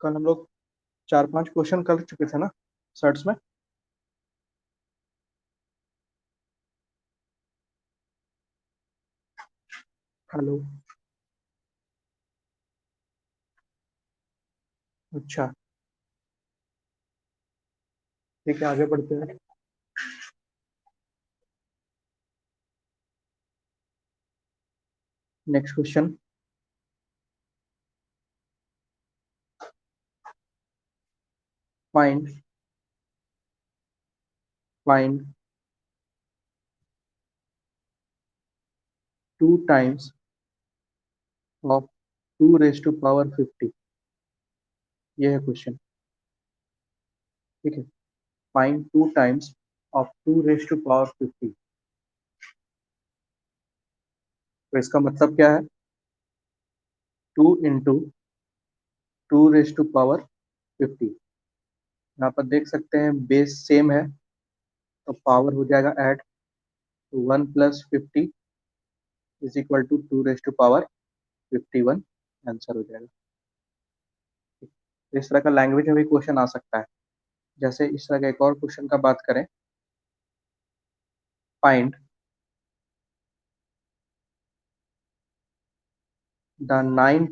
कल हम लोग 4-5 क्वेश्चन कर चुके थे ना सर्ट्स में। हेलो। अच्छा, ठीक है, आगे बढ़ते हैं। Next question. Find find 2 times of 2 raised to power 50। ये है क्वेश्चन। ठीक है, find 2 times of 2 raised to power 50। तो इसका मतलब क्या है? 2 into 2 raised to power 50। यहाँ पर देख सकते हैं बेस सेम है, तो पावर हो जाएगा add. 1 + 50 is equal to 2 raised to power 51। Answer हो जाएगा। इस तरह का लैंग्वेज में भी क्वेश्चन आ सकता है। जैसे इस तरह का एक और क्वेश्चन का बात करें। Find the 9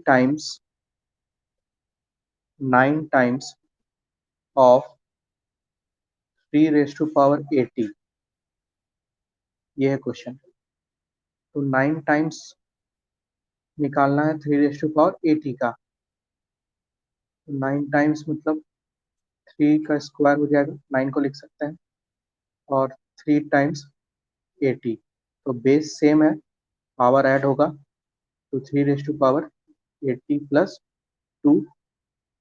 times of 3 raised to power 80। ये है क्वेश्चन। तो 9 टाइम्स निकालना है 3 raised to power 80 का। 9 टाइम्स मतलब 3 का स्क्वायर हो जाएगा, 9 को लिख सकते हैं, और 3 टाइम्स 80। तो बेस सेम है, पावर ऐड होगा, तो 3 raised to power 80 + 2।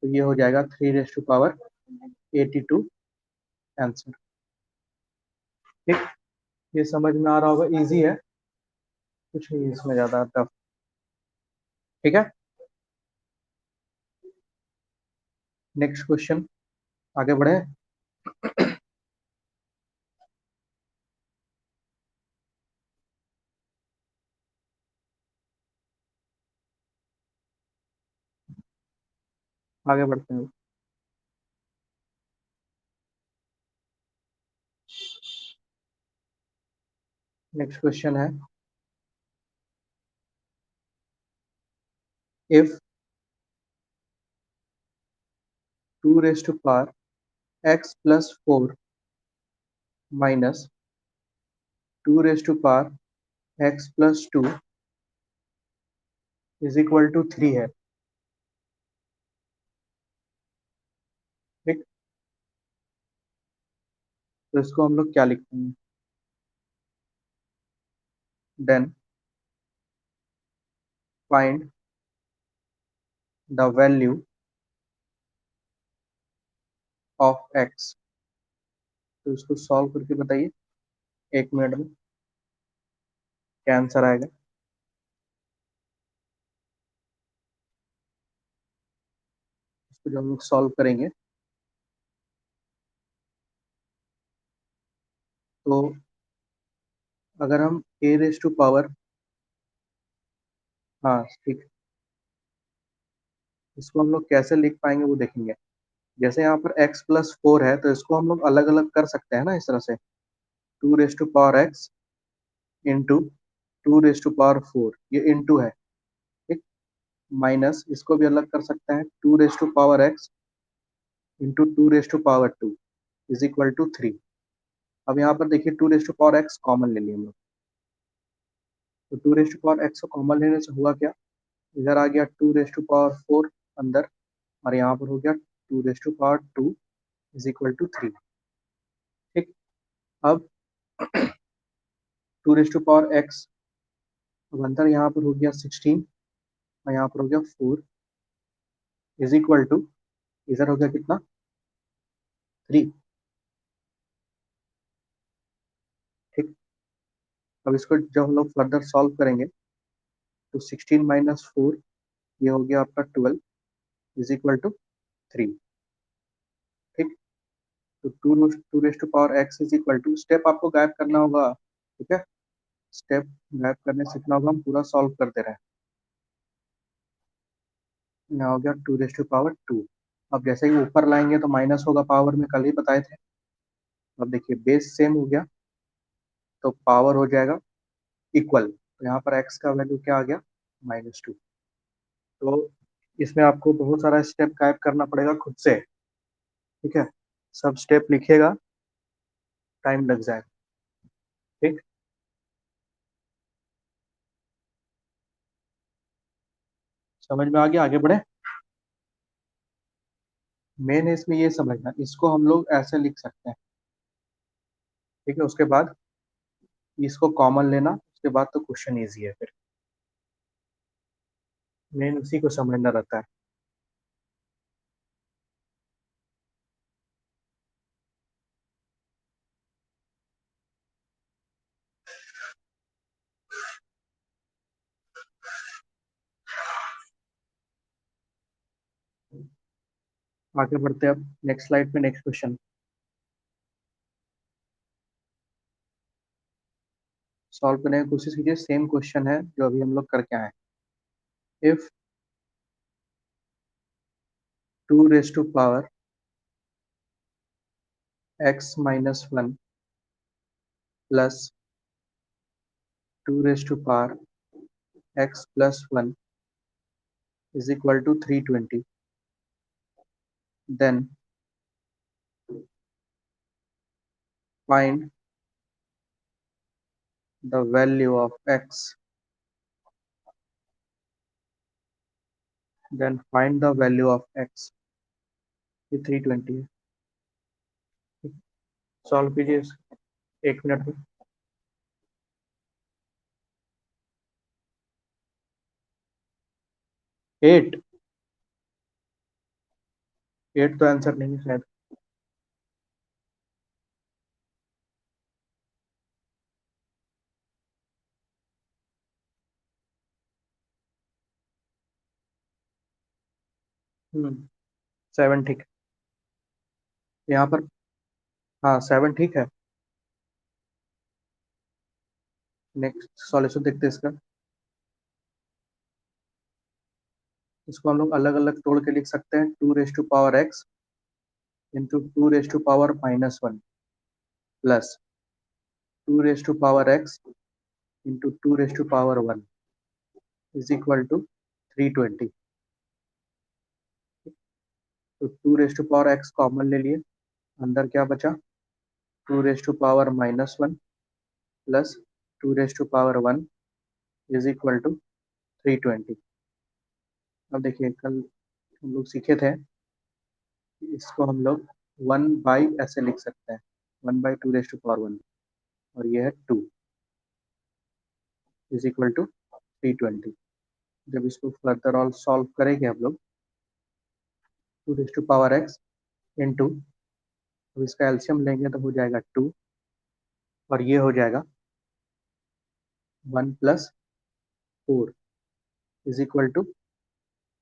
तो ये हो जाएगा 3 raised to power 82 आंसर। ठीक, ये समझ में आ रहा होगा, इजी है, कुछ नहीं इसमें ज्यादा टफ। ठीक है, नेक्स्ट क्वेश्चन, आगे बढ़े। आगे बढ़ते हैं। नेक्स्ट क्वेश्चन है, if 2 raised to power x + 4 - 2 raised to power x + 2 is equal to 3 है। ठीक, तो इसको हम लोग क्या लिखते हैं? Then find the value of x। तो इसको सॉल्व करके बताइए 1 मिनट में क्या आंसर आएगा। इसको जब हम लोग सॉल्व करेंगे तो अगर हम a raised to power, हाँ ठीक, इसको हम लोग कैसे लिख पाएंगे वो देखेंगे। जैसे यहाँ पर x + 4 है, तो इसको हम लोग अलग अलग कर सकते हैं ना, इस तरह से 2 raised to power x into 2 raised to power 4, ये इंटू है। ठीक, माइनस इसको भी अलग कर सकते हैं, 2 raised to power x into 2 raised to power 2 is equal to 3। अब यहाँ पर देखिए 2 raised to power x common ले लिए हम लोग, तो 2 raised to power x को कॉमन लेने से हुआ क्या, इधर आ गया 2 raised to power 4 अंदर, और यहाँ पर हो गया 2 raised to power 2 is equal to 3। ठीक, अब 2 raised to power x, अब अंदर यहाँ पर हो गया 16 और यहाँ पर हो गया 4 इज इक्वल टू, इधर हो गया कितना, 3। ठीक, अब इसको जब हम लोग फर्दर सॉल्व करेंगे तो 16 - 4, ये हो गया आपका 12 इज इक्वल टू 3। ठीक, तो 2 raised to power x is equal to, step आपको गायब करना होगा। ठीक है, स्टेप गायब करने सीखना होगा, हम पूरा सॉल्व करते रहे। यहाँ हो गया 2 raised to power 2 अब जैसे ही ऊपर लाएंगे तो माइनस होगा पावर में, कल ही बताए थे। अब देखिए बेस सेम हो गया तो पावर हो जाएगा इक्वल, तो यहाँ पर x का वैल्यू क्या आ गया, -2। तो इसमें आपको बहुत सारा स्टेप गायब करना पड़ेगा खुद से, ठीक है। सब स्टेप लिखिएगा, टाइम लग जाएगा, ठीक। समझ में आ गया, आगे बढ़े। मेन है इसमें ये समझना, इसको हम लोग ऐसे लिख सकते हैं, ठीक है। उसके बाद इसको कॉमन लेना, उसके बाद तो क्वेश्चन ईजी है फिर। मेन उसी को समझना रहता है। आगे बढ़ते हैं अब नेक्स्ट स्लाइड पे, नेक्स्ट क्वेश्चन सॉल्व करने की कोशिश कीजिए। सेम क्वेश्चन है जो अभी हम लोग करके आए। If 2 x minus 1 plus 2 x plus 1 is equal to 320, then find the value of x, then find the value of x। ये 320 है, सॉल्व कीजिए 1 मिनट में। 8, 8 तो आंसर नहीं है शायद। 7 ठीक है यहाँ पर। हाँ 7 ठीक है। नेक्स्ट सॉल्यूशन देखते हैं इसका। इसको हम लोग अलग अलग तोड़ के लिख सकते हैं, 2 raise to power x into 2 raise to power -1 plus 2 raise to power x into 2 raise to power 1 is equal to 320। तो 2 raise to power x common ले लिए, अंदर क्या बचा, 2 raise to power -1 plus 2 raise to power 1 is equal to 320। अब देखिए कल हम लोग सीखे थे, इसको हम लोग 1 बाई ऐसे लिख सकते हैं, 1/2 रेज टू पावर 1, और ये है 2 इज इक्वल टू 320। जब इसको फर्दर ऑल सॉल्व करेंगे हम लोग, 2 raise to power x into, तो इसका एल्शियम लेंगे तो हो जाएगा 2, और ये हो जाएगा 1 + 4 इज इक्वल टू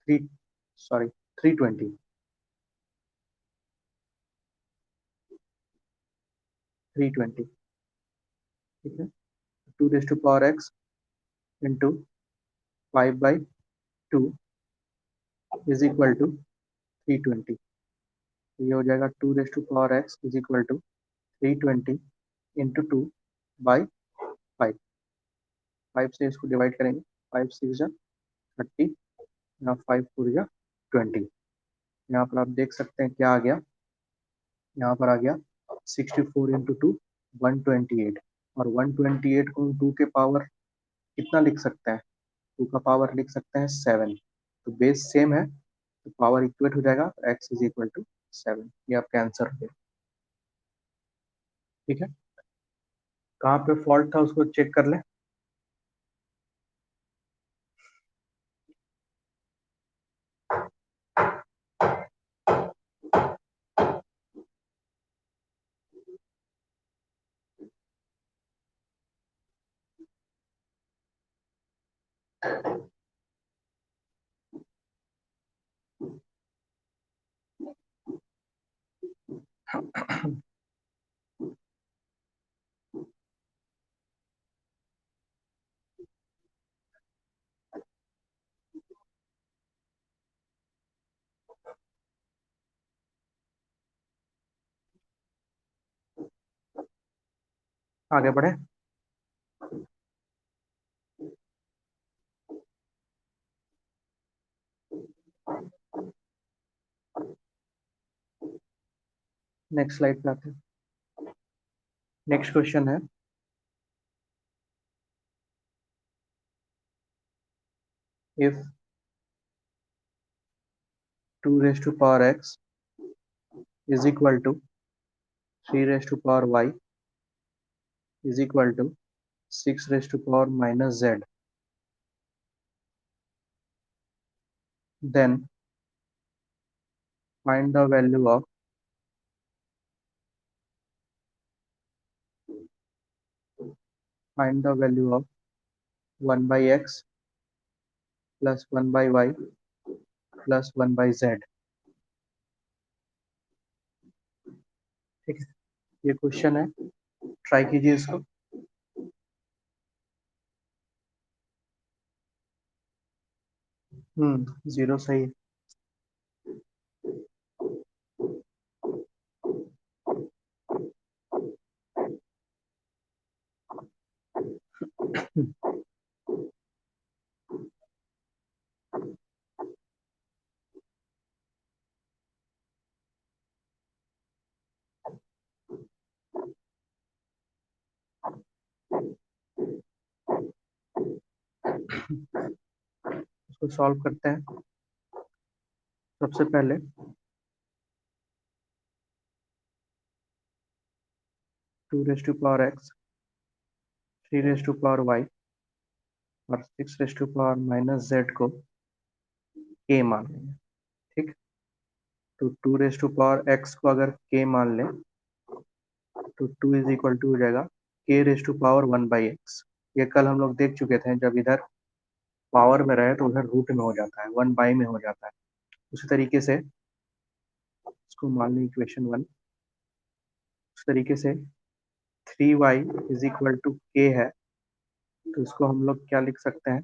320। 320, ठीक है। 2 raise to power x into 5/2 is equal to 320। ये हो जाएगा 2 raise to power x is equal to 320 into 2/5। 5 से इसको डिवाइड करेंगे, 5 6 जा 30, यहाँ 5 4 जा 20। यहाँ पर आप देख सकते हैं क्या आ गया, यहाँ पर आ गया 64 × 2 128। और 128 को 2 के पावर कितना लिख सकते हैं, 2 का पावर लिख सकते हैं 7। तो बेस सेम है तो पावर इक्वेट हो जाएगा, x इज इक्वल टू 7। ये आपका आंसर है, ठीक है। कहाँ पे फॉल्ट था उसको चेक कर ले। आगे बढ़े। नेक्स्ट स्लाइड पे आते हैं। नेक्स्ट क्वेश्चन है, if 2 raised to power x is equal to 3 raised to power y is equal to 6 raised to power minus z, then find the value of find the value of 1 by x plus 1 by y plus 1 by z। ठीक है, ये question है, try कीजिए इसको। Zero सही है। इसको solve करते हैं। सबसे पहले 2 raised to power x, 3 raised to power y और 6 raised to power minus z को k मान लेंगे। ठीक, तो 2 raised to power x को अगर k मान लें तो 2 इज इक्वल टू हो जाएगा k raised to power 1 by x। ये कल हम लोग देख चुके थे, जब इधर पावर में रहे तो उधर रूट में हो जाता है, 1 by में हो जाता है। उसी तरीके से इसको मान लें इक्वेशन 1। उस तरीके से 3y is equal to k है, तो इसको हम लोग क्या लिख सकते हैं,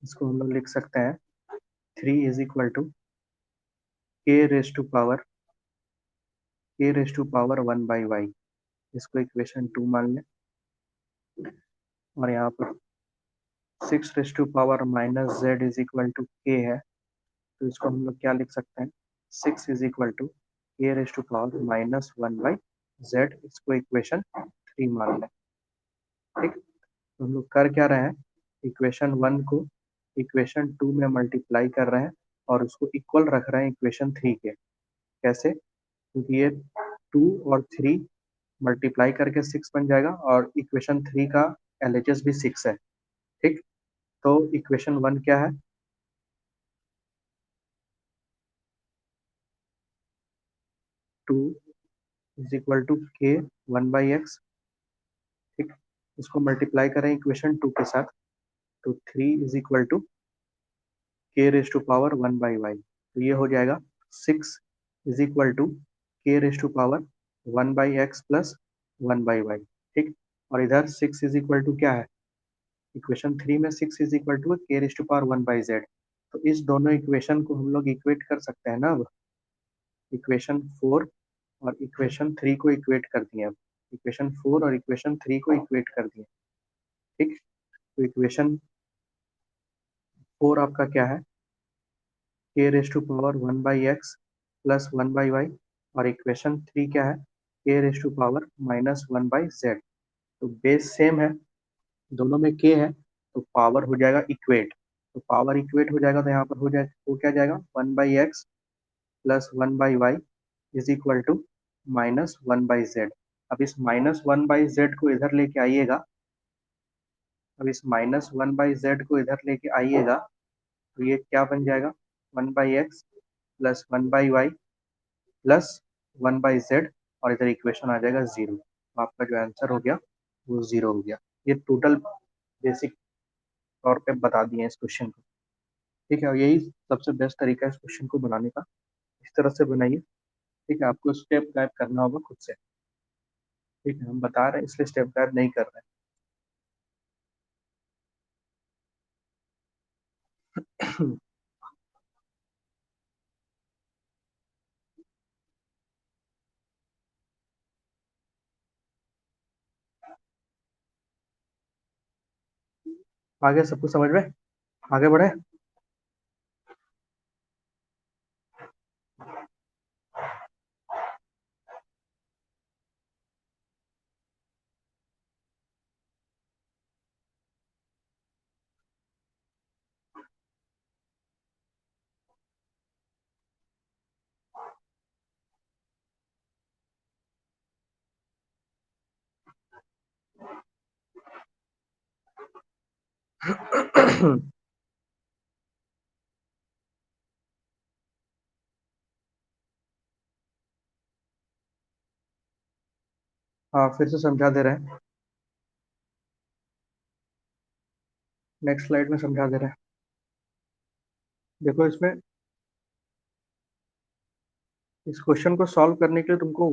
इसको हम लोग लिख सकते हैं 3 is equal to k raise to power 1 by y। इसको इक्वेशन 2 मान लें। और यहाँ पर 6 raise to power minus z is equal to k है, तो इसको हम लोग क्या लिख सकते हैं, 6 is equal to k raise to power -1 by z। इसको इक्वेशन 3 मान लें। ठीक, तो हम लोग कर क्या रहे हैं, इक्वेशन 1 को इक्वेशन 2 में मल्टीप्लाई कर रहे हैं और उसको इक्वल रख रहे हैं इक्वेशन 3 के। कैसे, क्योंकि ये 2 और 3 मल्टीप्लाई करके 6 बन जाएगा और इक्वेशन 3 का एलएचएस भी 6 है। ठीक, तो इक्वेशन 1 क्या है, 2 is equal to k 1 by x। ठीक, इसको मल्टीप्लाई करें इक्वेशन 2 के साथ, तो 3 is equal to k raise to power 1 by y। तो ये हो जाएगा 6 is equal to k raise to power 1 by x plus 1 by y। ठीक, और इधर 6 इज इक्वल टू क्या है, इक्वेशन 3 में 6 is equal to k raise to power 1 by z। तो इस दोनों इक्वेशन को हम लोग इक्वेट कर सकते हैं ना। अब इक्वेशन 4 और इक्वेशन 3 को इक्वेट कर दिए। अब इक्वेशन 4 और इक्वेशन 3 को इक्वेट कर दिए। ठीक, तो इक्वेशन 4 आपका क्या है, k raise to power 1 by x plus 1 by y। और इक्वेशन 3 क्या है, k raise to power -1 by z। तो बेस सेम है, दोनों में k है, तो पावर हो जाएगा इक्वेट। तो पावर इक्वेट हो जाएगा, तो यहाँ पर हो जाए वो क्या जाएगा, 1 by x plus 1 by y is equal to -1 by z। अब इस -1 by z को इधर लेके आइएगा, अब इस -1 by z को इधर लेके आइएगा, तो ये क्या बन जाएगा, 1 by x plus 1 by y plus 1 by z। और इधर इक्वेशन आ जाएगा 0। तो आपका जो आंसर हो गया वो 0 हो गया। ये टोटल बेसिक तौर पे बता दिए हैं इस क्वेश्चन को। ठीक है, और यही सबसे बेस्ट तरीका है इस क्वेश्चन को बनाने का। इस तरह से बनाइए। ठीक है, आपको स्टेप गाइड करना होगा खुद से। ठीक है, हम बता रहे हैं इसलिए स्टेप गाइड नहीं कर रहे हैं। आगे सब कुछ समझ में, आगे बढ़े। हाँ फिर से समझा दे रहे हैं, नेक्स्ट स्लाइड में समझा दे रहे हैं। देखो इसमें, इस क्वेश्चन को सॉल्व करने के लिए तुमको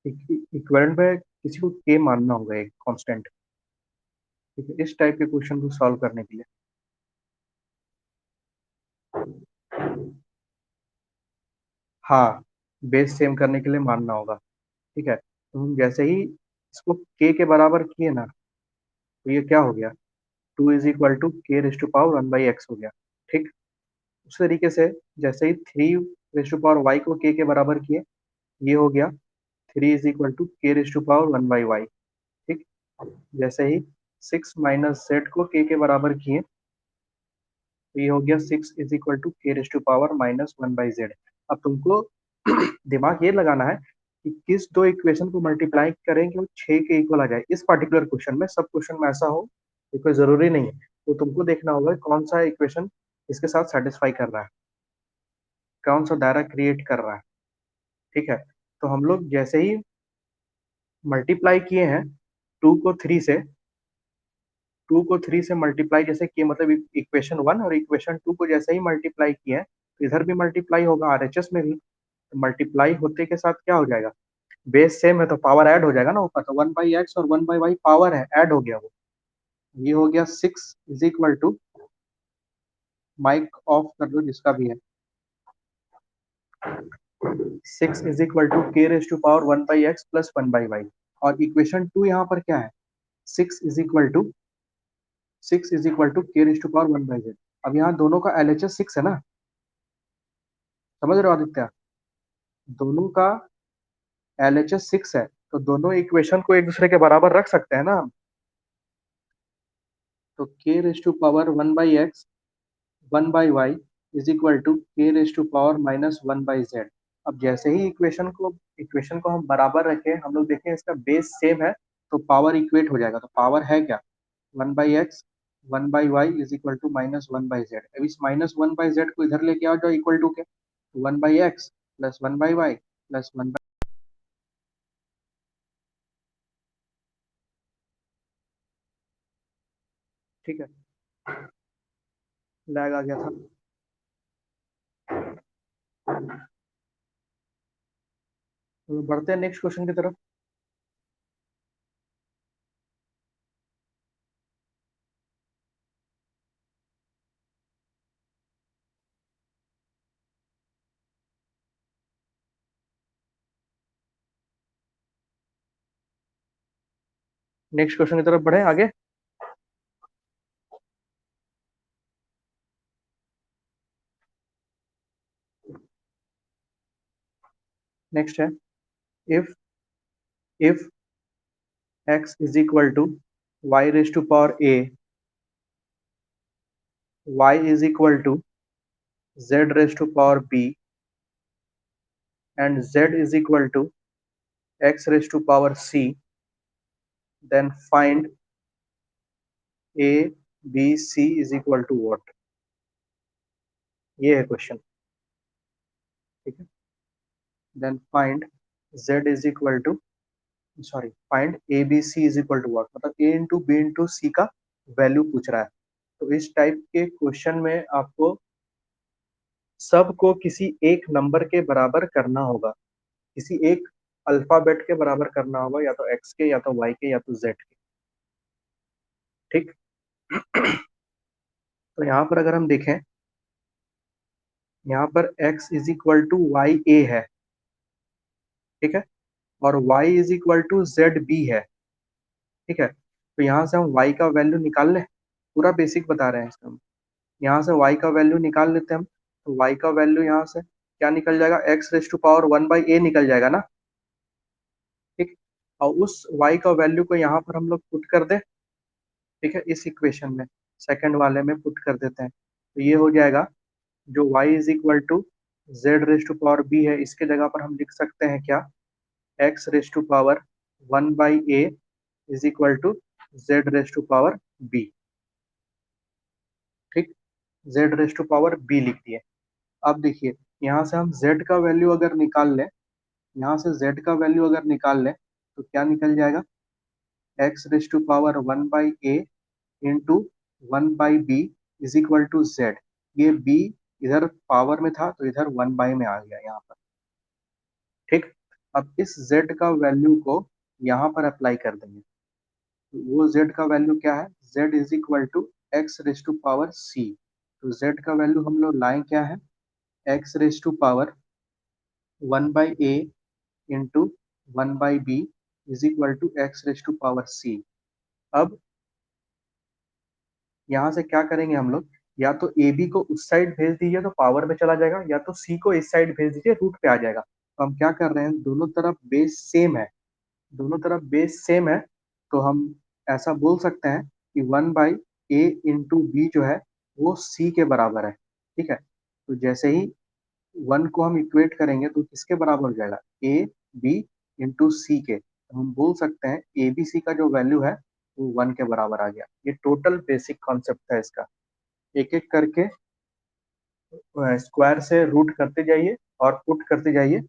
इक्विवेलेंट में किसी को के मानना होगा, एक कांस्टेंट। ठीक है, इस टाइप के क्वेश्चन को सॉल्व करने के लिए। हाँ, बेस सेम करने के लिए मानना होगा। ठीक है, तो हम जैसे ही इसको के बराबर किए ना, तो ये क्या हो गया, 2 = k⁻² हो गया। ठीक, उस तरीके से जैसे ही 3 y को के बराबर किए, ये हो गया 3 = k⁻1/y। ठीक, जैसे ही 6 - z को के बराबर किए, तो ये हो गया 6 = k⁻−1/z। अब तुमको दिमाग ये लगाना है कि किस दो इक्वेशन को मल्टीप्लाई करेंगे वो 6 के इक्वल आ जाए। इस पर्टिकुलर क्वेश्चन में, सब क्वेश्चन में ऐसा हो ये कोई जरूरी नहीं है, तो तुमको देखना होगा कौन सा इक्वेशन इसके साथ सेटिस्फाई कर रहा है, कौन सा दायरा क्रिएट कर रहा है। ठीक है, तो हम लोग जैसे ही मल्टीप्लाई किए हैं 2 को 3 से, 2 को 3 से मल्टीप्लाई जैसे किए, मतलब इक्वेशन 1 और इक्वेशन 2 को जैसे ही मल्टीप्लाई किए हैं, तो इधर भी मल्टीप्लाई होगा आरएचएस में भी। तो मल्टीप्लाई होते के साथ क्या हो जाएगा, बेस सेम है तो पावर ऐड हो जाएगा ना ऊपर, तो 1/x और 1/y पावर है, ऐड हो गया वो। ये हो गया 6 = माइक ऑफ कर दो जिसका भी है, 6 = k⁻1/x + 1/y। और इक्वेशन 2 यहाँ पर क्या है, 6 = k⁻1/z। अब यहाँ दोनों का एलएचएस 6 है ना, समझ रहे हो आदित्य, दोनों का एलएचएस 6 है, तो दोनों इक्वेशन को एक दूसरे के बराबर रख सकते हैं ना। तो k⁻1/x 1/y = k⁻−1/z। अब जैसे ही इक्वेशन को हम बराबर रखें, हम लोग देखें इसका बेस सेम है, तो पावर इक्वेट हो जाएगा। तो पावर है क्या, 1/x 1/y = -1/z। अब इस -1/z को इधर लेके आओ जो इक्वल टू के, 1/x + 1/y + 1। ठीक है, लैग आ गया था। तो बढ़ते हैं नेक्स्ट क्वेश्चन की तरफ। नेक्स्ट क्वेश्चन की तरफ बढ़े आगे। नेक्स्ट है, if if x = y⁴ y = z⁴b and z = x⁴c, then find a b c = what। ये है क्वेश्चन। ठीक है, then find z sorry find A B C what, मतलब a into B into C का value पूछ रहा है। तो इस टाइप के क्वेश्चन में आपको सबको किसी एक नंबर के बराबर करना होगा, किसी एक अल्फाबेट के बराबर करना होगा, या तो x के, या तो y के, या तो z के। ठीक, तो यहाँ पर अगर हम देखें, यहाँ पर x = ya है। ठीक है, और y = zb है। ठीक है, तो यहाँ से हम y का वैल्यू निकाल लें। पूरा बेसिक बता रहे हैं इसका हम। यहाँ से y का वैल्यू निकाल लेते हैं हम, तो y का वैल्यू यहाँ से क्या निकल जाएगा, x raise to power 1/a निकल जाएगा ना। ठीक, और उस y का वैल्यू को यहाँ पर हम लोग पुट कर दे। ठीक है, इस इक्वेशन में सेकंड वाले में पुट कर देते हैं, तो ये हो जाएगा जो y is equal to Z raise to power b है, इसके जगह पर हम लिख सकते हैं क्या, x raise to power 1/a is equal to Z raise to power b। ठीक, Z raise to power b लिख दिए। अब देखिए, यहाँ से हम z का वैल्यू अगर निकाल लें, यहाँ से z का वैल्यू अगर निकाल लें तो क्या निकल जाएगा, x raise to power 1/a into 1/b is equal to z। ये b इधर पावर में था तो इधर 1/, में आ गया यहाँ पर। ठीक, अब इस z का वैल्यू को यहाँ पर अप्लाई कर देंगे, तो वो z का वैल्यू क्या है, z is equal to x raise to power c। तो z का वैल्यू हम लोग लाए क्या है, X raise to power 1/a into 1/b is equal to x raise to power c। अब यहाँ से क्या करेंगे हम लोग, या तो ए बी को उस साइड भेज दीजिए तो पावर में चला जाएगा, या तो सी को इस साइड भेज दीजिए रूट पे आ जाएगा। तो हम क्या कर रहे हैं, दोनों तरफ बेस सेम है, दोनों तरफ बेस सेम है, तो हम ऐसा बोल सकते हैं कि 1/a इंटू बी जो है वो सी के बराबर है। ठीक है, तो जैसे ही वन को हम इक्वेट करेंगे तो किसके बराबर हो जाएगा, ए बी इंटू सी के, तो हम बोल सकते हैं ए बी सी का जो वैल्यू है वो 1 के बराबर आ गया। ये टोटल बेसिक कॉन्सेप्ट है इसका। एक एक करके स्क्वायर से रूट करते जाइए और पुट करते जाइए,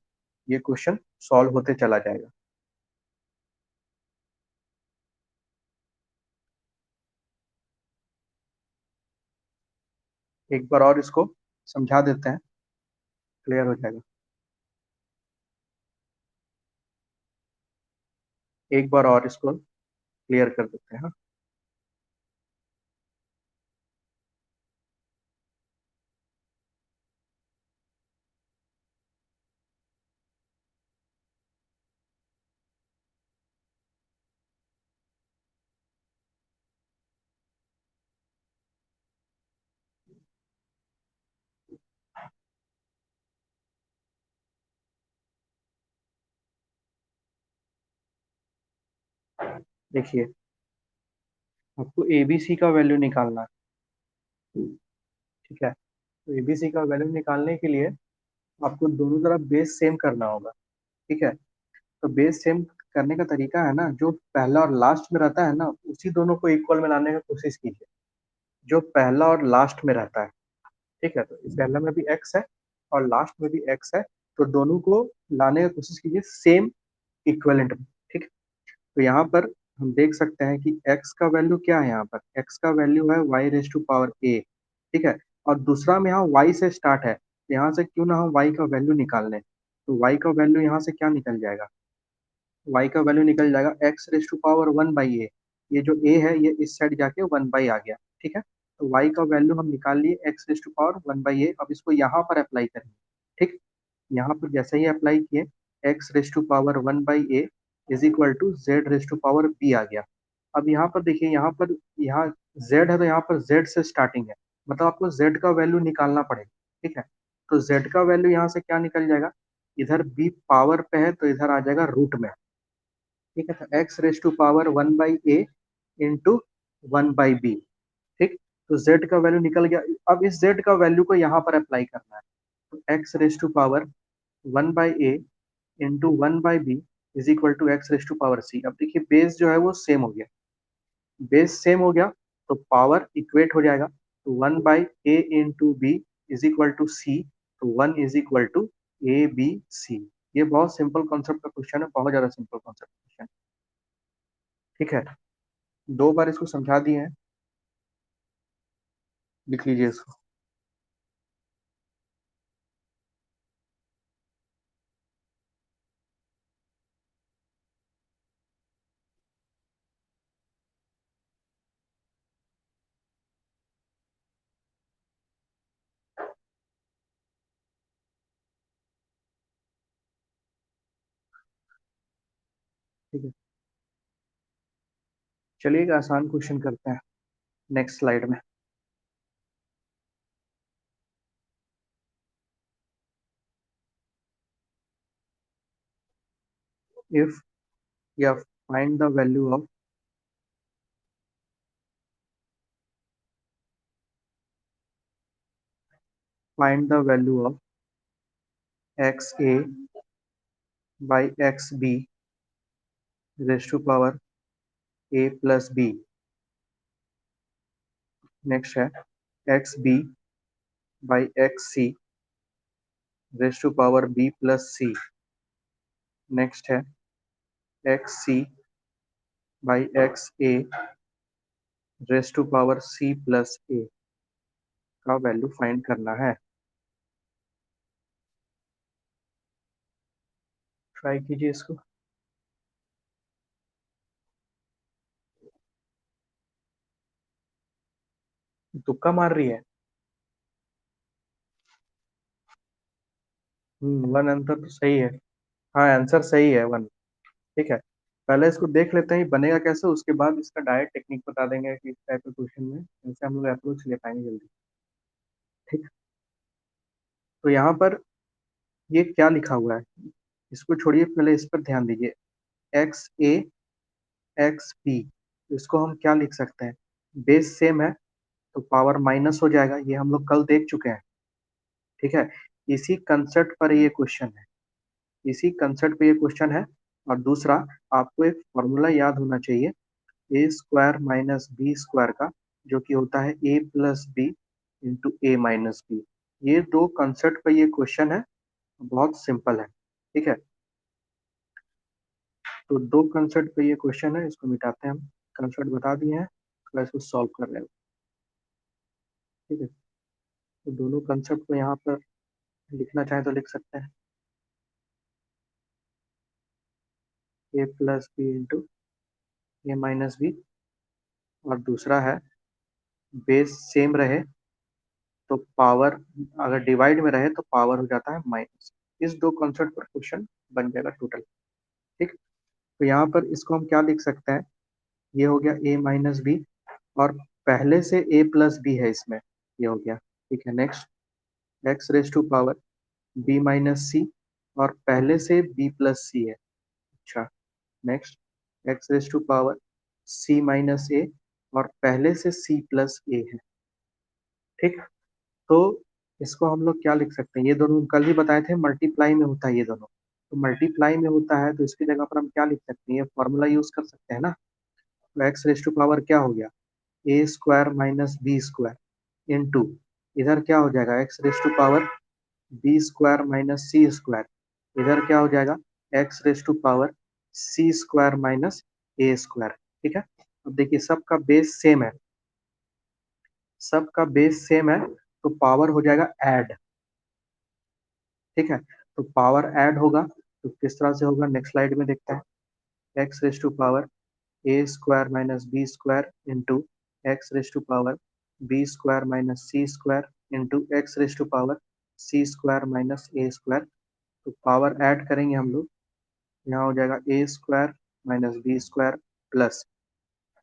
ये क्वेश्चन सॉल्व होते चला जाएगा। एक बार और इसको समझा देते हैं, क्लियर हो जाएगा। एक बार और इसको क्लियर कर देते हैं, हाँ। देखिए, आपको एबीसी का वैल्यू निकालना है। ठीक है, तो एबीसी का वैल्यू निकालने के लिए आपको दोनों तरफ बेस सेम करना होगा। ठीक है, तो बेस सेम करने का तरीका है ना, जो पहला और लास्ट में रहता है ना उसी दोनों को इक्वल में लाने की कोशिश कीजिए, जो पहला और लास्ट में रहता है। ठीक है, तो इस पहला में भी एक्स है और लास्ट में भी एक्स है, तो दोनों को लाने की कोशिश कीजिए सेम इक्विवेलेंट में। ठीक, तो यहाँ पर हम देख सकते हैं कि x का वैल्यू क्या है, यहाँ पर x का वैल्यू है y raise to power a। ठीक है, और दूसरा में यहाँ y से स्टार्ट है, तो यहाँ से क्यों ना हम y का वैल्यू निकाल लें, तो y का वैल्यू यहाँ से क्या निकल जाएगा, y का वैल्यू निकल जाएगा x raise to power 1/a। ये जो a है ये इस साइड जाके 1/, आ गया। ठीक है, तो y का वैल्यू हम निकाल लिए x raise to power 1/a। अब इसको यहाँ पर अप्लाई करेंगे। ठीक, यहाँ पर जैसे ही अप्लाई किए, x raise to power 1/a is equal to Z raise to power b आ गया। अब यहाँ पर देखिए, यहाँ पर यहाँ z है तो यहाँ पर z से स्टार्टिंग है, मतलब आपको z का वैल्यू निकालना पड़ेगा। ठीक है, तो z का वैल्यू यहाँ से क्या निकल जाएगा, इधर b पावर पे है तो इधर आ जाएगा रूट में। ठीक है, तो x raise to power 1/a into 1/b। ठीक, तो z का वैल्यू निकल गया। अब इस z का वैल्यू को यहाँ पर अप्लाई करना है, तो x raise to power 1/a into 1/b is equal to x raise to power c. अब देखिए बेस जो है वो सेम हो गया, बेस सेम हो गया तो पावर इक्वेट हो जाएगा, तो 1/a into b is equal to c, तो 1 is equal to a B c. ये बहुत सिंपल कॉन्सेप्ट का क्वेश्चन है, बहुत ज्यादा सिंपल कॉन्सेप्ट क्वेश्चन। ठीक है, दो बार इसको समझा दिए हैं, लिख लीजिए इसको। ठीक है, चलिए एक आसान क्वेश्चन करते हैं। नेक्स्ट स्लाइड में, इफ या find the value of x a by x b raise to power a plus b. Next है x b by x c raise to power b plus c. Next है x c by x a raise to power c plus a का value find करना है। Try कीजिए इसको। तुक्का मार रही है। वन आंसर तो सही है। हाँ, आंसर सही है वन। ठीक है, पहले इसको देख लेते हैं बनेगा कैसे, उसके बाद इसका डायरेक्ट टेक्निक बता देंगे कि इस टाइप के क्वेश्चन में कैसे हम लोग अप्रोच ले पाएंगे जल्दी। ठीक, तो यहाँ पर ये क्या लिखा हुआ है, इसको छोड़िए, पहले इस पर ध्यान दीजिए। एक्स ए एक्स बी, इसको हम क्या लिख सकते हैं, बेस सेम है तो पावर माइनस हो जाएगा, ये हम लोग कल देख चुके हैं। ठीक है, इसी कंसेप्ट पर ये क्वेश्चन है, इसी कंसेप्ट पे ये क्वेश्चन है। और दूसरा, आपको एक फॉर्मूला याद होना चाहिए, ए स्क्वायर माइनस बी स्क्वायर का, जो कि होता है a plus b into A minus B. ये दो कंसेप्ट पे ये क्वेश्चन है, बहुत सिंपल है। ठीक है, तो दो कंसेप्ट पे ये क्वेश्चन है, इसको मिटाते हैं हम। कंसेप्ट बता दिए हैं, तो इसको सॉल्व कर रहे हैं। ठीक है, तो दोनों कंसेप्ट को यहाँ पर लिखना चाहे तो लिख सकते हैं, ए प्लस बी इंटू ए माइनस बी। और दूसरा है बेस सेम रहे तो पावर, अगर डिवाइड में रहे तो पावर हो जाता है माइनस। इस दो कॉन्सेप्ट पर क्वेश्चन बन जाएगा टोटल। ठीक, तो यहाँ पर इसको हम क्या लिख सकते हैं, ये हो गया ए माइनस बी, और पहले से ए प्लस बी है इसमें, ये हो गया। ठीक है, next x raise to power b minus c, और पहले से बी प्लस सी है। अच्छा, next x raise to power c minus a, और पहले से सी प्लस ए है। ठीक, तो इसको हम लोग क्या लिख सकते हैं, ये दोनों कल ही बताए थे मल्टीप्लाई में होता है ये दोनों, तो मल्टीप्लाई में होता है तो इसकी जगह पर हम क्या लिख सकते हैं, ये फॉर्मूला यूज कर सकते हैं ना। तो एक्स रेज टू पावर क्या हो गया, a square minus b square into, इधर क्या हो जाएगा, x raise to power b square minus c square, इधर क्या हो जाएगा, x raise to power c square minus a square. ठीक है, अब देखिए सबका बेस सेम है, सबका बेस सेम है, तो पावर हो जाएगा ऐड। ठीक है, तो पावर ऐड होगा तो किस तरह से होगा, नेक्स्ट स्लाइड में देखते हैं। X raise to power a square minus b square into x raise to power b square minus c square into x raise to power c square minus a square. तो power add करेंगे हम लोग, यहाँ हो जाएगा a square minus b square plus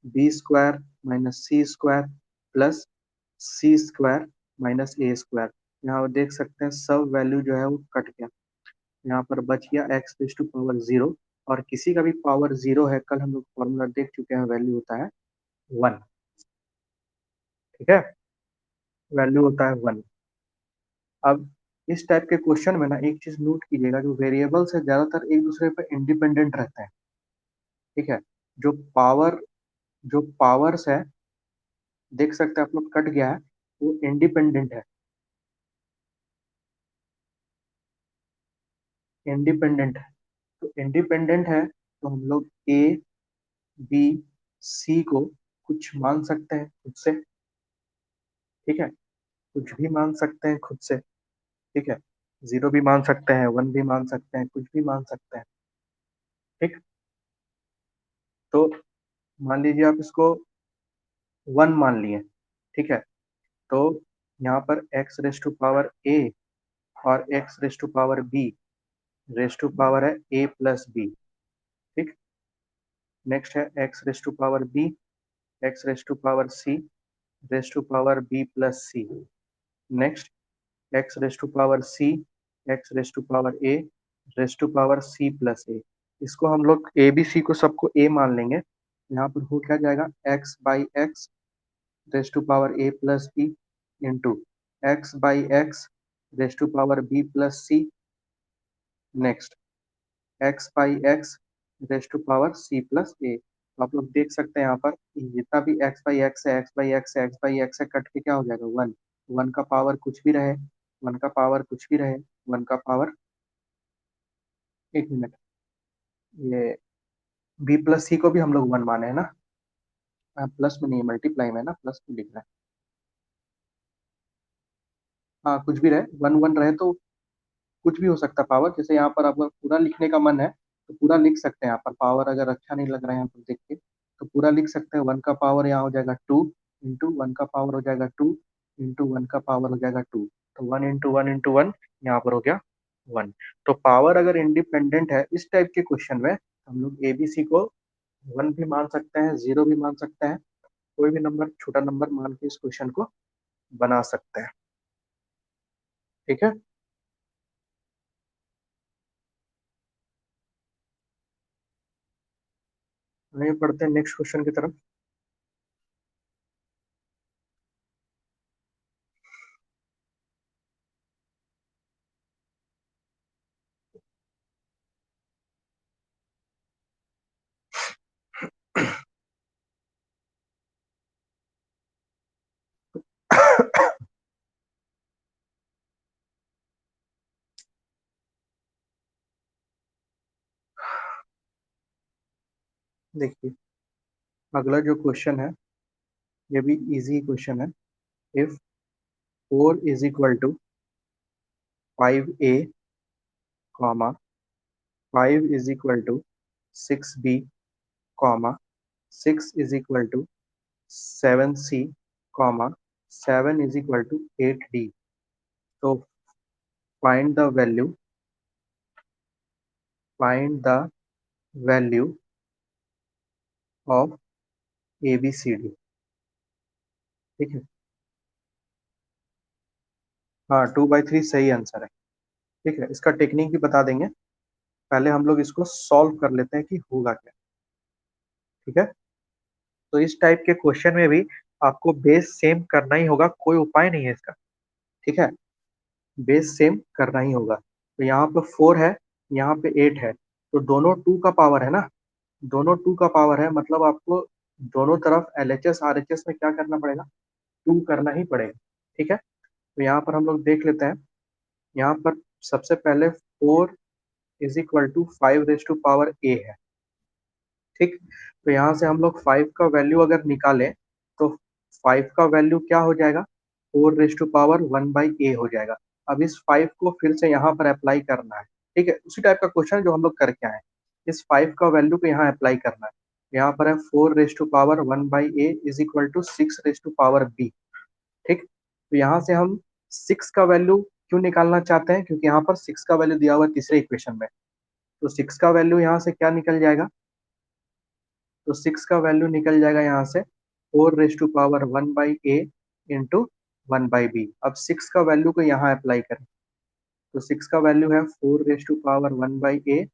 b square minus c square plus c square minus a square. यहाँ देख सकते हैं सब वैल्यू जो है वो कट गया, यहाँ पर बच गया X raise to power zero, और किसी का भी पावर जीरो है, कल हम लोग फॉर्मूला देख चुके हैं, वैल्यू होता है वन। ठीक है, वैल्यू होता है वन। अब इस टाइप के क्वेश्चन में ना एक चीज नोट कीजिएगा, जो वेरिएबल्स है ज्यादातर एक दूसरे पर इंडिपेंडेंट रहते हैं। ठीक है, जो पावर जो पावर्स है, देख सकते हैं आप लोग कट गया है, वो इंडिपेंडेंट है, इंडिपेंडेंट है। तो इंडिपेंडेंट है तो हम लोग ए बी सी को कुछ मान सकते हैं खुद से। ठीक है, कुछ भी मान सकते हैं खुद से। ठीक है, जीरो भी मान सकते हैं, वन भी मान सकते हैं, कुछ भी मान सकते हैं। ठीक, तो मान लीजिए आप इसको वन मान लिए। ठीक है, तो यहाँ पर x raise to power a और x raise to power b, raise to power है ए प्लस बी। ठीक, नेक्स्ट है x raise to power b, x raise to power c, raise to power b plus c. Next x raise to power c, x raise to power a, raise to power c plus a. इसको हम लोग A B C को सबको ए मान लेंगे। यहाँ पर हो क्या जाएगा, x by x raise to power a plus b into x by x raise to power b plus c. Next x by x raise to power c plus a. तो आप लोग देख सकते हैं यहाँ पर जितना भी एक्स बाई एक्स है, एक्स बाई एक्स है, एक्स बाई एक्स है, कट के क्या हो जाएगा, वन। वन का पावर कुछ भी रहे, वन का पावर कुछ भी रहे, वन का पावर, एक मिनट, ये बी प्लस सी को भी हम लोग वन माने है ना। प्लस में नहीं, मल्टीप्लाई में है ना, प्लस में लिख रहा है। हाँ कुछ भी रहे, वन वन रहे तो कुछ भी हो सकता है पावर। जैसे यहाँ पर आपको पूरा लिखने का मन है तो पूरा लिख सकते हैं यहाँ पर। पावर अगर अच्छा नहीं लग रहा है यहाँ पर देख के तो पूरा लिख सकते हैं। वन का पावर यहाँ हो जाएगा टू, इंटू वन का पावर हो जाएगा टू, इंटू वन का पावर हो जाएगा टू। तो वन इंटू वन यहाँ पर हो गया वन। तो पावर अगर इंडिपेंडेंट है इस टाइप के क्वेश्चन में, हम लोग एबीसी को वन भी मान सकते हैं, जीरो भी मान सकते हैं, कोई भी नंबर, छोटा नंबर मान के इस क्वेश्चन को बना सकते हैं। ठीक है। आगे बढ़ते हैं नेक्स्ट क्वेश्चन की तरफ। देखिए अगला जो क्वेश्चन है ये भी इजी क्वेश्चन है। If four is equal to five a comma five is equal to six b comma six is equal to seven c comma seven is equal to eight d. तो find the value, find the value of a B c d. ठीक है। हाँ two by three सही answer है। ठीक है, इसका technique भी बता देंगे। पहले हम लोग इसको सॉल्व कर लेते हैं कि होगा क्या। ठीक है। तो इस टाइप के क्वेश्चन में भी आपको बेस सेम करना ही होगा, कोई उपाय नहीं है इसका। ठीक है, बेस सेम करना ही होगा। तो यहाँ पे फोर है, यहाँ पे एट है, तो दोनों टू का पावर है ना, दोनों टू का पावर है, मतलब आपको दोनों तरफ एलएचएस आरएचएस में क्या करना पड़ेगा, टू करना ही पड़ेगा। ठीक है। तो यहाँ पर हम लोग देख लेते हैं। यहाँ पर सबसे पहले four is equal to five raise to power a है। ठीक। तो यहाँ से हम लोग फाइव का वैल्यू अगर निकालें तो फाइव का वैल्यू क्या हो जाएगा, four raise to power one by a हो जाएगा। अब इस फाइव को फिर से यहाँ पर अप्लाई करना है। ठीक है, उसी टाइप का क्वेश्चन जो हम लोग करके आए, इस फाइव का वैल्यू को यहाँ अप्लाई करना है। यहाँ पर है four raise to power one by A is equal to six raise to power B. ठीक। तो यहाँ से हम सिक्स का वैल्यू क्यों निकालना चाहते हैं, क्योंकि यहाँ पर सिक्स का वैल्यू दिया हुआ है तीसरे इक्वेशन में। तो सिक्स का वैल्यू यहाँ से क्या निकल जाएगा, तो सिक्स का वैल्यू निकल जाएगा यहाँ से four raise to power one by a into one by b. अब सिक्स का वैल्यू को यहाँ अप्लाई करें तो सिक्स का वैल्यू है four raise to power one by a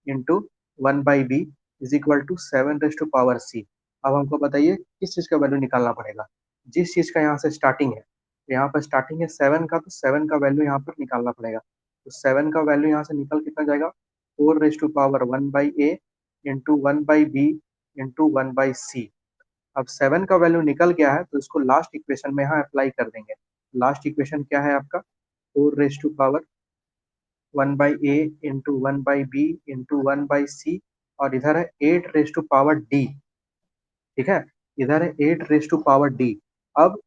into one by b is equal to seven raise to power c. अब हमको बताइए किस चीज का वैल्यू निकालना पड़ेगा, जिस चीज का यहाँ से स्टार्टिंग है। तो यहाँ पर स्टार्टिंग है सेवन का, तो सेवन का वैल्यू यहाँ पर निकालना पड़ेगा। तो सेवन का वैल्यू यहाँ से निकल कितना जाएगा, four raise to power one by a into one by b into one by c. अब सेवन का वैल्यू निकल गया है तो इसको लास्ट इक्वेशन में यहाँ अप्लाई कर देंगे। लास्ट इक्वेशन क्या है आपका, four raise to power one by a into one by b into one by c, और इधर है eight raise to power d. ठीक है, इधर है eight raise to power d. अब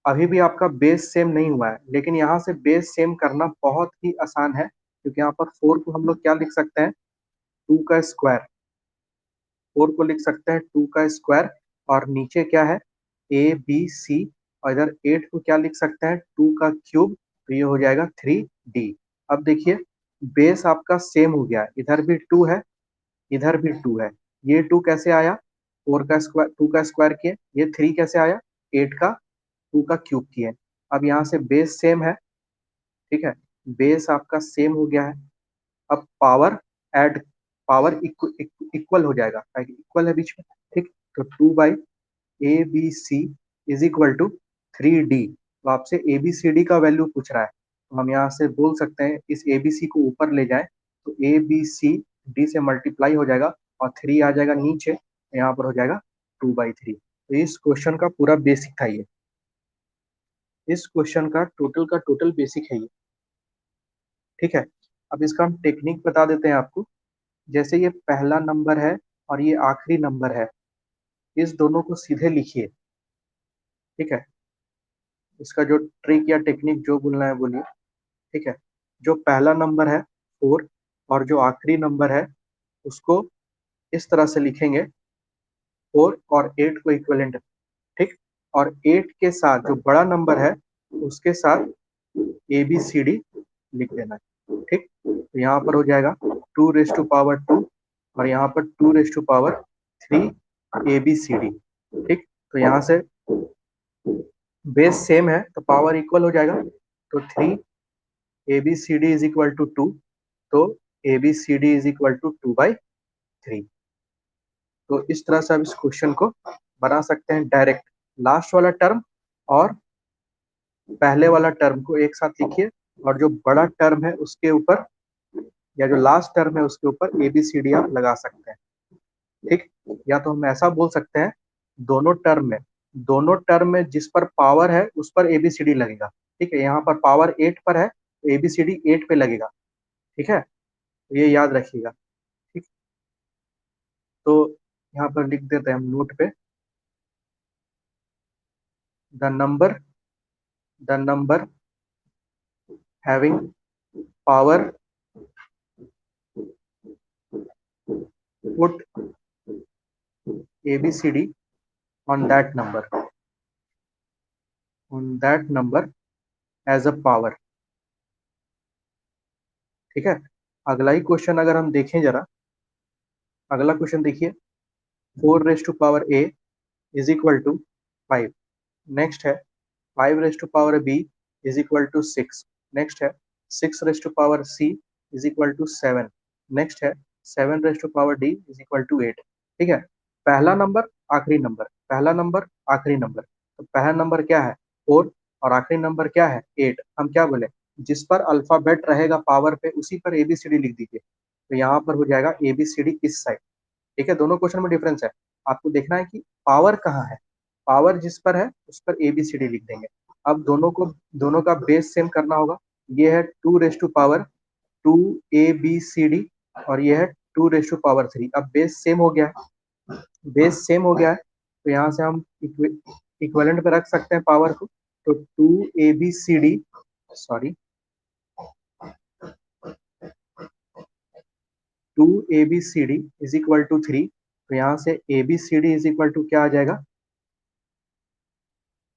अभी भी आपका बेस सेम नहीं हुआ है, लेकिन यहाँ से बेस सेम करना बहुत ही आसान है, क्योंकि यहाँ पर फोर को हम लोग क्या लिख सकते हैं, टू का स्क्वायर। फोर को लिख सकते हैं टू का स्क्वायर, और नीचे क्या है, ए बी सी, और इधर एट को क्या लिख सकते हैं, टू का क्यूब, तो ये हो जाएगा थ्री डी। अब देखिए बेस आपका सेम हो गया, इधर भी टू है, इधर भी टू है। ये टू कैसे आया, फोर का स्क्वायर, टू का स्क्वायर किए, ये थ्री कैसे आया, 8 का 2 का क्यूब किए। अब यहाँ से बेस सेम है, ठीक है, बेस आपका सेम हो गया है। अब पावर ऐड, पावर इक्वल हो जाएगा, इक्वल है बीच में, ठीक। तो 2/ABC is equal to 3D। तो आपसे ABCD का वैल्यू पूछ रहा है, तो हम यहाँ से बोल सकते हैं इस ABC को ऊपर ले जाएं तो ABCD से मल्टीप्लाई हो जाएगा और 3 आ जाएगा नीचे, यहाँ पर हो जाएगा 2/3। तो इस क्वेश्चन का पूरा बेसिक था ये, इस क्वेश्चन का टोटल बेसिक है ये, ठीक है। अब इसका हम टेक्निक बता देते हैं आपको। जैसे ये पहला नंबर है और ये आखिरी नंबर है, इस दोनों को सीधे लिखिए, ठीक है। इसका जो ट्रिक या टेक्निक जो बोलना है बोलिए, ठीक है। जो पहला नंबर है 4 और जो आखिरी नंबर है उसको इस तरह से लिखेंगे, 4 और 8 को इक्विवेलेंट, ठीक। और 8 के साथ जो बड़ा नंबर है उसके साथ ABCD लिख देना है, ठीक। तो यहाँ पर हो जाएगा 2 रेज़ टू पावर 2 और यहाँ पर 2 रेज़ टू पावर 3 ABCD, ठीक। तो यहाँ से बेस सेम है तो पावर इक्वल हो जाएगा, तो 3 ABCD इज इक्वल टू 2, तो ABCD इज इक्वल टू 2/3। तो इस तरह से आप इस क्वेश्चन को बना सकते हैं डायरेक्ट। लास्ट वाला टर्म और पहले वाला टर्म को एक साथ लिखिए और जो बड़ा टर्म है उसके ऊपर या जो लास्ट टर्म है उसके ऊपर ABCD आप लगा सकते हैं, ठीक। या तो हम ऐसा बोल सकते हैं, दोनों टर्म में जिस पर पावर है उस पर ABCD लगेगा, ठीक है। यहाँ पर पावर 8 पर है तो ABCD 8 पे लगेगा, ठीक है। तो ये याद रखिएगा, ठीक। तो यहाँ पर लिख देते हैं हम नोट पे, the number having power put ABCD on that number as a power, ठीक है। अगला ही क्वेश्चन अगर हम देखें जरा, अगला क्वेश्चन देखिए, 4 raise to power A is equal to 5। Next है 5 raise to power B is equal to 6। Next है 6 raise to power C is equal to 7। Next है 7 raise to power D is equal to 8, ठीक है। पहला number आखिरी number, पहला number आखिरी number, तो पहला नंबर क्या है 4 और आखिरी नंबर क्या है 8। हम क्या बोले, जिस पर अल्फाबेट रहेगा पावर पे उसी पर ABCD लिख दीजिए। तो यहाँ पर हो जाएगा ABCD इस साइड, ठीक है। दोनों क्वेश्चन में डिफरेंस है, आपको देखना है कि पावर कहाँ है, पावर जिस पर है उस पर ABCD लिख देंगे। अब दोनों का बेस सेम करना होगा। ये है 2 रेज़ टू पावर 2 ABCD और ये है 2 रेज़ टू पावर 3। अब बेस सेम हो गया है, बेस सेम हो गया है तो यहाँ से हम इक्विवेलेंट पे रख सकते हैं पावर को। तो 2 ABCD, sorry, 2 ABCD is equal to 3। तो यहाँ से ABCD इज इक्वल टू क्या आ जाएगा,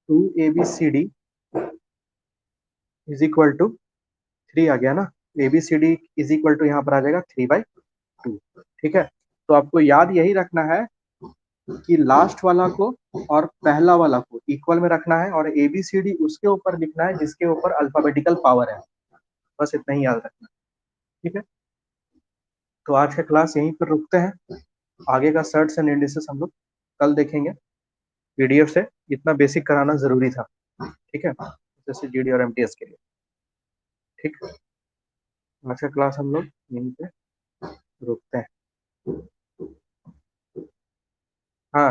2 ABCD इज इक्वल टू 3 आ गया ना। ABCD इज इक्वल टू यहाँ पर आ जाएगा 3/2, ठीक है। तो आपको याद यही रखना है कि लास्ट वाला को और पहला वाला को इक्वल में रखना है और ABCD उसके ऊपर लिखना है जिसके ऊपर अल्फाबेटिकल पावर है। बस इतना ही याद रखना, ठीक है। तो आज का क्लास यहीं पर रुकते हैं, आगे का सर्ट्स एंड इंडिसेस हम लोग कल देखेंगे PDF से। इतना बेसिक कराना जरूरी था, ठीक है, जैसे GD और MTS के लिए, ठीक। आज का क्लास हम लोग यहीं पे रुकते हैं। हाँ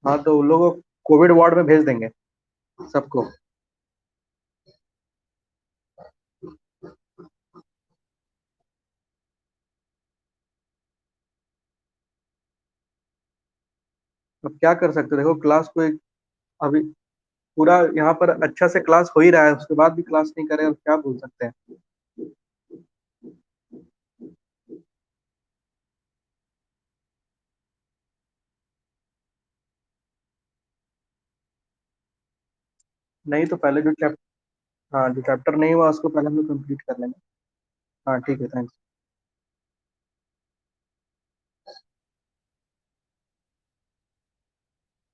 हाँ, तो उन लोगों को कोविड वार्ड में भेज देंगे सबको। अब क्या कर सकते हो, देखो क्लास को अभी पूरा यहाँ पर अच्छा से क्लास हो ही रहा है, उसके बाद भी क्लास नहीं करे और क्या बोल सकते हैं। नहीं तो पहले जो चैप्टर, हाँ जो चैप्टर नहीं हुआ उसको पहले हम लोग कंप्लीट कर लेंगे। हाँ ठीक है, थैंक्स।